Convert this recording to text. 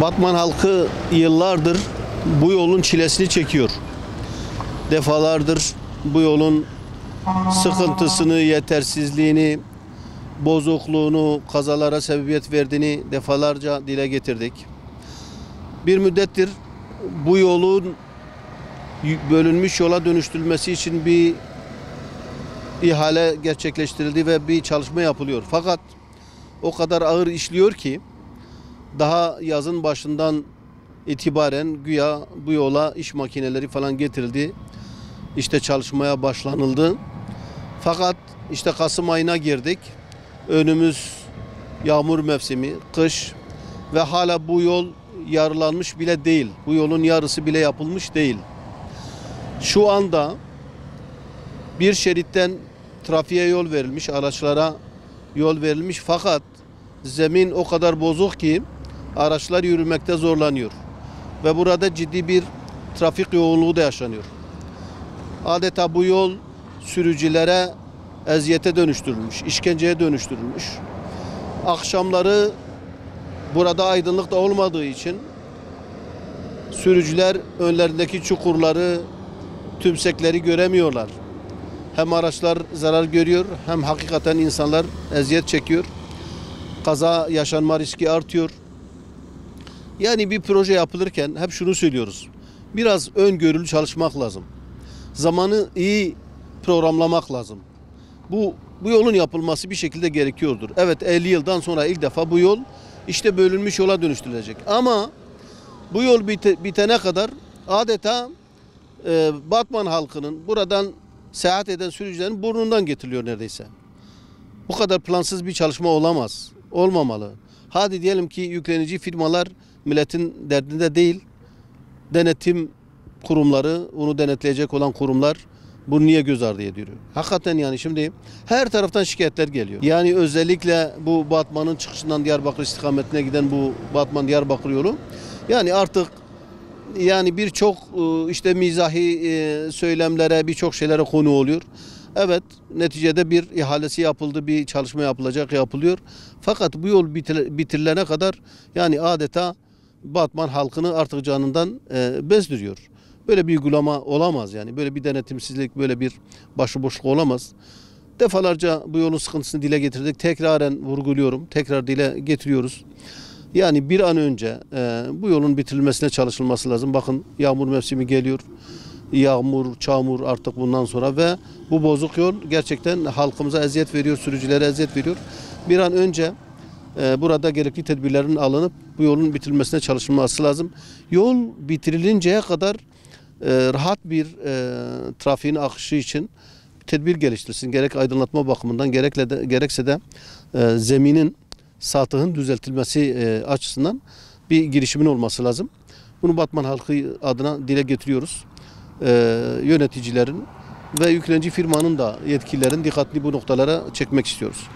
Batman halkı yıllardır bu yolun çilesini çekiyor. Defalardır bu yolun sıkıntısını, yetersizliğini, bozukluğunu, kazalara sebebiyet verdiğini defalarca dile getirdik. Bir müddettir bu yolun bölünmüş yola dönüştürülmesi için bir ihale gerçekleştirildi ve bir çalışma yapılıyor. Fakat o kadar ağır işliyor ki daha yazın başından itibaren güya bu yola iş makineleri falan getirildi. İşte çalışmaya başlanıldı. Fakat işte Kasım ayına girdik. Önümüz yağmur mevsimi, kış ve hala bu yol yarılanmış bile değil. Bu yolun yarısı bile yapılmış değil. Şu anda bir şeritten trafiğe yol verilmiş, araçlara yol verilmiş fakat zemin o kadar bozuk ki araçlar yürümekte zorlanıyor. Ve burada ciddi bir trafik yoğunluğu da yaşanıyor. Adeta bu yol sürücülere eziyete dönüştürülmüş, işkenceye dönüştürülmüş. Akşamları burada aydınlık da olmadığı için sürücüler önlerindeki çukurları, tümsekleri göremiyorlar. Hem araçlar zarar görüyor hem hakikaten insanlar eziyet çekiyor. Kaza yaşanma riski artıyor. Yani bir proje yapılırken hep şunu söylüyoruz. Biraz öngörülü çalışmak lazım. Zamanı iyi programlamak lazım. Bu yolun yapılması bir şekilde gerekiyordur. Evet 50 yıldan sonra ilk defa bu yol işte bölünmüş yola dönüştürülecek. Ama bu yol bitene kadar adeta Batman halkının buradan seyahat eden sürücülerin burnundan getiriliyor neredeyse. Bu kadar plansız bir çalışma olamaz. Olmamalı. Hadi diyelim ki yüklenici firmalar milletin derdinde değil. Denetim kurumları, onu denetleyecek olan kurumlar bunu niye göz ardı ediyor? Hakikaten yani şimdi her taraftan şikayetler geliyor. Yani özellikle bu Batman'ın çıkışından Diyarbakır istikametine giden bu Batman-Diyarbakır yolu yani artık yani birçok işte mizahi söylemlere, birçok şeylere konu oluyor. Evet, neticede bir ihalesi yapıldı, bir çalışma yapılıyor. Fakat bu yol bitirilene kadar yani adeta Batman halkını artık canından bezdiriyor. Böyle bir uygulama olamaz yani. Böyle bir denetimsizlik, böyle bir başıboşluk olamaz. Defalarca bu yolun sıkıntısını dile getirdik. Tekraren vurguluyorum, tekrar dile getiriyoruz. Yani bir an önce bu yolun bitirilmesine çalışılması lazım. Bakın yağmur mevsimi geliyor. Yağmur, çamur artık bundan sonra ve bu bozuk yol gerçekten halkımıza eziyet veriyor, sürücülere eziyet veriyor. Bir an önce burada gerekli tedbirlerin alınıp bu yolun bitirilmesine çalışılması lazım. Yol bitirilinceye kadar rahat bir trafiğin akışı için tedbir geliştirsin. Gerek aydınlatma bakımından gerekse de zeminin, satığın düzeltilmesi açısından bir girişimin olması lazım. Bunu Batman halkı adına dile getiriyoruz. Yöneticilerin ve yüklenici firmanın da yetkililerin dikkatli bu noktalara çekmek istiyoruz.